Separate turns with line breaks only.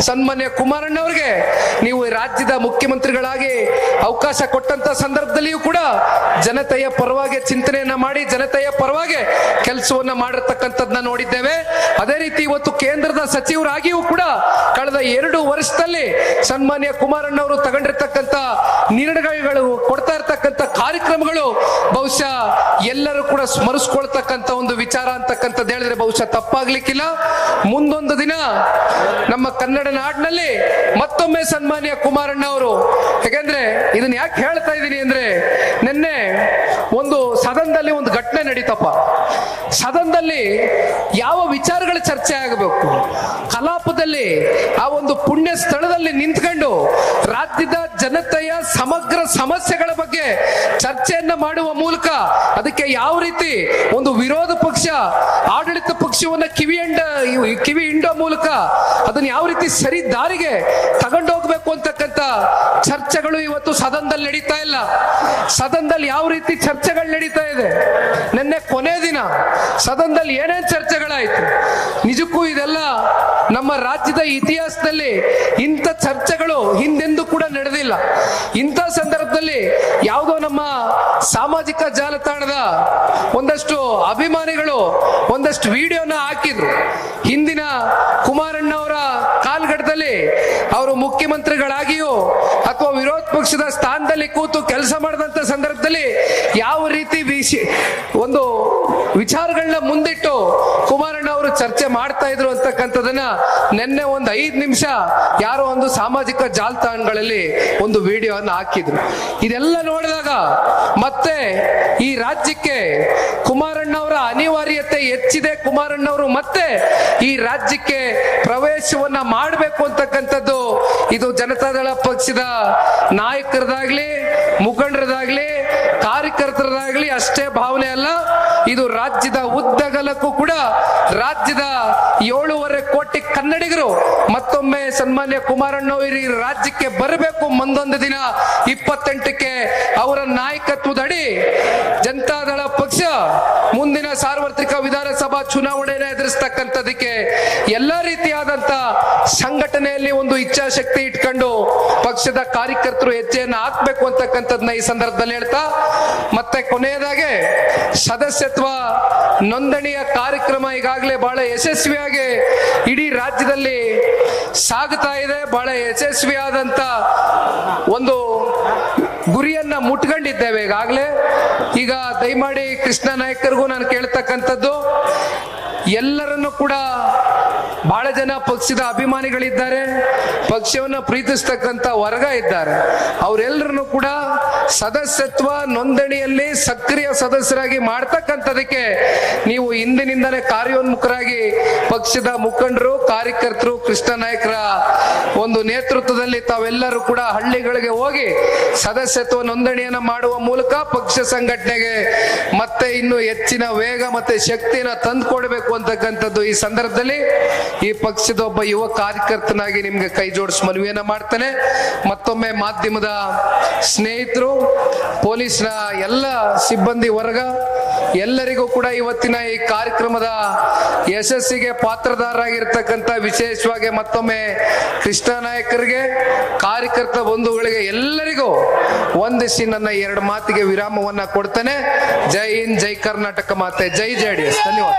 ಸನ್ಮಾನ್ಯ ಕುಮಾರಣ್ಣವ್ರಿಗೆ ನೀವು ರಾಜ್ಯದ ಮುಖ್ಯಮಂತ್ರಿಗಳಾಗಿ ಅವಕಾಶ ಕೊಟ್ಟಂತ ಸಂದರ್ಭದಲ್ಲಿಯೂ ಕೂಡ ಜನತೆಯ ಪರವಾಗಿ ಚಿಂತನೆಯನ್ನ ಮಾಡಿ ಜನತೆಯ ಪರವಾಗಿ ಕೆಲಸವನ್ನ ಮಾಡಿರ್ತಕ್ಕಂಥದ್ದನ್ನ ನೋಡಿದ್ದೇವೆ. ಅದೇ ರೀತಿ ಇವತ್ತು ಕೇಂದ್ರದ ಸಚಿವರಾಗಿಯೂ ಕೂಡ ಕಳೆದ 2 ವರ್ಷದಲ್ಲಿ ಸನ್ಮಾನ್ಯ ಕುಮಾರಣ್ಣವರು ತಗೊಂಡಿರ್ತಕ್ಕಂಥ ನಿರ್ಣಯಗಳು, ಕೊಡ್ತಾ ಇರ್ತಕ್ಕಂಥ ಕಾರ್ಯಕ್ರಮಗಳು ಬಹುಶಃ ಎಲ್ಲರೂ ಕೂಡ ಸ್ಮರಿಸ್ಕೊಳ್ತಕ್ಕಂಥ ಒಂದು ವಿಚಾರ ಅಂತಕ್ಕಂಥದ್ದು ಹೇಳಿದ್ರೆ ಬಹುಶಃ ತಪ್ಪಾಗ್ಲಿಕ್ಕಿಲ್ಲ. ಮುಂದೊಂದು ದಿನ ನಮ್ಮ ಕನ್ನಡ ನಾಡಿನಲ್ಲಿ ಮತ್ತೊಮ್ಮೆ ಸನ್ಮಾನ್ಯ ಕುಮಾರಣ್ಣ ಅವರು, ಯಾಕೆಂದ್ರೆ ಇದನ್ನ ಯಾಕೆ ಹೇಳ್ತಾ ಇದ್ದೀನಿ ಅಂದ್ರೆ, ನಿನ್ನೆ ಒಂದು ಸದನದಲ್ಲಿ ಒಂದು ಘಟನೆ ನಡೀತಪ್ಪ. ಸದನದಲ್ಲಿ ಯಾವ ವಿಚಾರಗಳ ಚರ್ಚೆ ಆಗಬೇಕು, ಕಲಾಪದಲ್ಲಿ ಆ ಒಂದು ಪುಣ್ಯ ಸ್ಥಳದಲ್ಲಿ ನಿಂತ್ಕೊಂಡು ರಾಜ್ಯದ ಜನತೆಯ ಸಮಗ್ರ ಸಮಸ್ಯೆಗಳ ಬಗ್ಗೆ ಚರ್ಚೆಯನ್ನ ಮಾಡುವ ಮೂಲಕ ಅದಕ್ಕೆ ಯಾವ ರೀತಿ ಒಂದು ವಿರೋಧ ಪಕ್ಷ ಆಡಳಿತ ಪಕ್ಷವನ್ನ ಕಿವಿ ಹಿಂಡೋ ಮೂಲಕ ಅದನ್ನ ಯಾವ ರೀತಿ ಸರಿ ದಾರಿಗೆ ತಗೊಂಡೋಗ್ಬೇಕು ಅಂತಕ್ಕಂಥ ಚರ್ಚೆಗಳು ಇವತ್ತು ಸದನದಲ್ಲಿ ನಡೀತಾ ಇಲ್ಲ. ಸದನದಲ್ಲಿ ಯಾವ ರೀತಿ ಚರ್ಚೆಗಳು ನಡೀತಾ ಇದೆ, ನಿನ್ನೆ ಕೊನೆ ದಿನ ಸದನದಲ್ಲಿ ಏನೇನ್ ಚರ್ಚೆಗಳಾಯ್ತು. ನಿಜಕ್ಕೂ ಇದೆಲ್ಲ ನಮ್ಮ ರಾಜ್ಯದ ಇತಿಹಾಸದಲ್ಲಿ ಇಂಥ ಚರ್ಚೆಗಳು ಹಿಂದೆಂದೂ ಕೂಡ ನಡೆದಿಲ್ಲ. ಇಂಥ ಸಂದರ್ಭದಲ್ಲಿ ಯಾವುದೋ ನಮ್ಮ ಸಾಮಾಜಿಕ ಜಾಲತಾಣದ ಒಂದಷ್ಟು ಅಭಿಮಾನಿಗಳು ಒಂದಷ್ಟು ವಿಡಿಯೋನ ಹಾಕಿದ್ರು. ಹಿಂದಿನ ಕುಮಾರಣ್ಣವರ ಕಾಲ್ಗಡದಲ್ಲಿ ಅವರು ಮುಖ್ಯಮಂತ್ರಿಗಳಾಗಿಯೋ ಅಥವಾ ವಿರೋಧ ಪಕ್ಷದ ಸ್ಥಾನದಲ್ಲಿ ಕೂತು ಕೆಲಸ ಮಾಡಿದಂತ ಸಂದರ್ಭದಲ್ಲಿ ಯಾವ ರೀತಿ ಒಂದು ವಿಚಾರಗಳನ್ನ ಮುಂದಿಟ್ಟು ಕುಮಾರಣ್ಣ ಅವರು ಚರ್ಚೆ ಮಾಡ್ತಾ ಇದ್ರು ಅಂತಕ್ಕಂಥದನ್ನ ನಿನ್ನೆ ಒಂದು 5 ನಿಮಿಷ ಯಾರೋ ಒಂದು ಸಾಮಾಜಿಕ ಜಾಲತಾಣಗಳಲ್ಲಿ ಒಂದು ವಿಡಿಯೋವನ್ನು ಹಾಕಿದ್ರು. ಇದೆಲ್ಲ ನೋಡಿದಾಗ ಮತ್ತೆ ಈ ರಾಜ್ಯಕ್ಕೆ ಕುಮಾರಣ್ಣವರ ಅನಿವಾರ್ಯತೆ ಹೆಚ್ಚಿದೆ. ಕುಮಾರಣ್ಣವರು ಮತ್ತೆ ಈ ರಾಜ್ಯಕ್ಕೆ ಪ್ರವೇಶವನ್ನ ಮಾಡಬೇಕು ಅಂತಕ್ಕಂಥದ್ದು ಇದು ಜನತಾದಳ ಪಕ್ಷದ ನಾಯಕರದಾಗ್ಲಿ, ಮುಖಂಡರದಾಗ್ಲಿ, ಕಾರ್ಯಕರ್ತರದಾಗ್ಲಿ ಅಷ್ಟೇ ಭಾವನೆ ಅಲ್ಲ. ಇದು ರಾಜ್ಯದ ಉದ್ದಗಲಕ್ಕೂ ಕೂಡ ರಾಜ್ಯದ 7.5 ಕೋಟಿ ಕನ್ನಡಿಗರು ಮತ್ತೊಮ್ಮೆ ಸನ್ಮಾನ್ಯ ಕುಮಾರಣ್ಣವರು ಈ ರಾಜ್ಯಕ್ಕೆ ಬರಬೇಕು. ಮುಂದೊಂದು ದಿನ 28ಕ್ಕೆ ಅವರ ನಾಯಕತ್ವದಡಿ ಜನತಾದಳ ಪಕ್ಷ ಮುಂದಿನ ಸಾರ್ವತ್ರಿಕ ವಿಧಾನಸಭಾ ಚುನಾವಣೆಯನ್ನು ಎದುರಿಸ್ತಕ್ಕಂಥದಕ್ಕೆ ಎಲ್ಲಾ ರೀತಿಯಾದಂತ ಸಂಘಟನೆಯಲ್ಲಿ ಒಂದು ಇಚ್ಛಾಶಕ್ತಿ ಇಟ್ಕೊಂಡು ಪಕ್ಷದ ಕಾರ್ಯಕರ್ತರು ಹೆಜ್ಜೆಯನ್ನು ಹಾಕ್ಬೇಕು ಅಂತಕ್ಕಂಥದ್ದನ್ನ ಈ ಸಂದರ್ಭದಲ್ಲಿ ಹೇಳ್ತಾ, ಮತ್ತೆ ಕೊನೆಯದಾಗೆ ಸದಸ್ಯತ್ವ ನೋಂದಣಿಯ ಕಾರ್ಯಕ್ರಮ ಈಗಾಗಲೇ ಬಹಳ ಯಶಸ್ವಿಯಾಗಿ ಇಡೀ ರಾಜ್ಯದಲ್ಲಿ ಸಾಗುತ್ತಾ ಇದೆ. ಬಹಳ ಯಶಸ್ವಿಯಾದಂತ ಒಂದು ಗುರಿಯನ್ನ ಮುಟ್ಕೊಂಡಿದ್ದೇವೆ ಈಗಾಗಲೇ. ಈಗ ದಯಮಾಡಿ ಕೃಷ್ಣ ನಾಯ್ಕರಿಗೂ ನಾನು ಕೇಳ್ತಕ್ಕಂಥದ್ದು, ಎಲ್ಲರನ್ನು ಕೂಡ ಬಹಳ ಜನ ಪಕ್ಷದ ಅಭಿಮಾನಿಗಳಿದ್ದಾರೆ, ಪಕ್ಷವನ್ನು ಪ್ರೀತಿಸ್ತಕ್ಕಂಥ ವರ್ಗ ಇದ್ದಾರೆ. ಅವರೆಲ್ಲರನ್ನು ಕೂಡ ಸದಸ್ಯತ್ವ ನೋಂದಣಿಯಲ್ಲಿ ಸಕ್ರಿಯ ಸದಸ್ಯರಾಗಿ ಮಾಡ್ತಕ್ಕಂಥದಕ್ಕೆ ನೀವು ಇಂದಿನಿಂದಲೇ ಕಾರ್ಯೋನ್ಮುಖರಾಗಿ ಪಕ್ಷದ ಮುಖಂಡರು, ಕಾರ್ಯಕರ್ತರು, ಕೃಷ್ಣ ನಾಯಕರ ಒಂದು ನೇತೃತ್ವದಲ್ಲಿ ತಾವೆಲ್ಲರೂ ಕೂಡ ಹಳ್ಳಿಗಳಿಗೆ ಹೋಗಿ ಸದಸ್ಯತ್ವ ನೋಂದಣಿಯನ್ನ ಮಾಡುವ ಮೂಲಕ ಪಕ್ಷ ಸಂಘಟನೆಗೆ ಮತ್ತೆ ಇನ್ನು ಹೆಚ್ಚಿನ ವೇಗ ಮತ್ತೆ ಶಕ್ತಿಯನ್ನ ತಂದುಕೊಡ್ಬೇಕು ಅಂತಕ್ಕಂಥದ್ದು ಈ ಸಂದರ್ಭದಲ್ಲಿ ಈ ಪಕ್ಷದ ಒಬ್ಬ ಯುವ ಕಾರ್ಯಕರ್ತನಾಗಿ ನಿಮ್ಗೆ ಕೈ ಜೋಡಿಸಿ ಮನವಿಯನ್ನ ಮಾಡ್ತೇನೆ. ಮತ್ತೊಮ್ಮೆ ಮಾಧ್ಯಮದ ಸ್ನೇಹಿತರು, ಪೊಲೀಸ್ನ ಎಲ್ಲ ಸಿಬ್ಬಂದಿ ವರ್ಗ ಎಲ್ಲರಿಗೂ ಕೂಡ ಇವತ್ತಿನ ಈ ಕಾರ್ಯಕ್ರಮದ ಯಶಸ್ಸಿಗೆ ಪಾತ್ರಧಾರರಾಗಿರ್ತಕ್ಕಂಥ ವಿಶೇಷವಾಗಿ ಮತ್ತೊಮ್ಮೆ ಕೃಷ್ಣ ನಾಯಕರಿಗೆ, ಕಾರ್ಯಕರ್ತ ಬಂಧುಗಳಿಗೆ ಎಲ್ಲರಿಗೂ ವಂದಿಸಿ ನನ್ನ 2 ಮಾತಿಗೆ ವಿರಾಮವನ್ನ ಕೊಡ್ತೇನೆ. ಜೈ ಹಿಂದ್, ಜೈ ಕರ್ನಾಟಕ ಮಾತೆ, ಜೈ JDS. ಧನ್ಯವಾದ.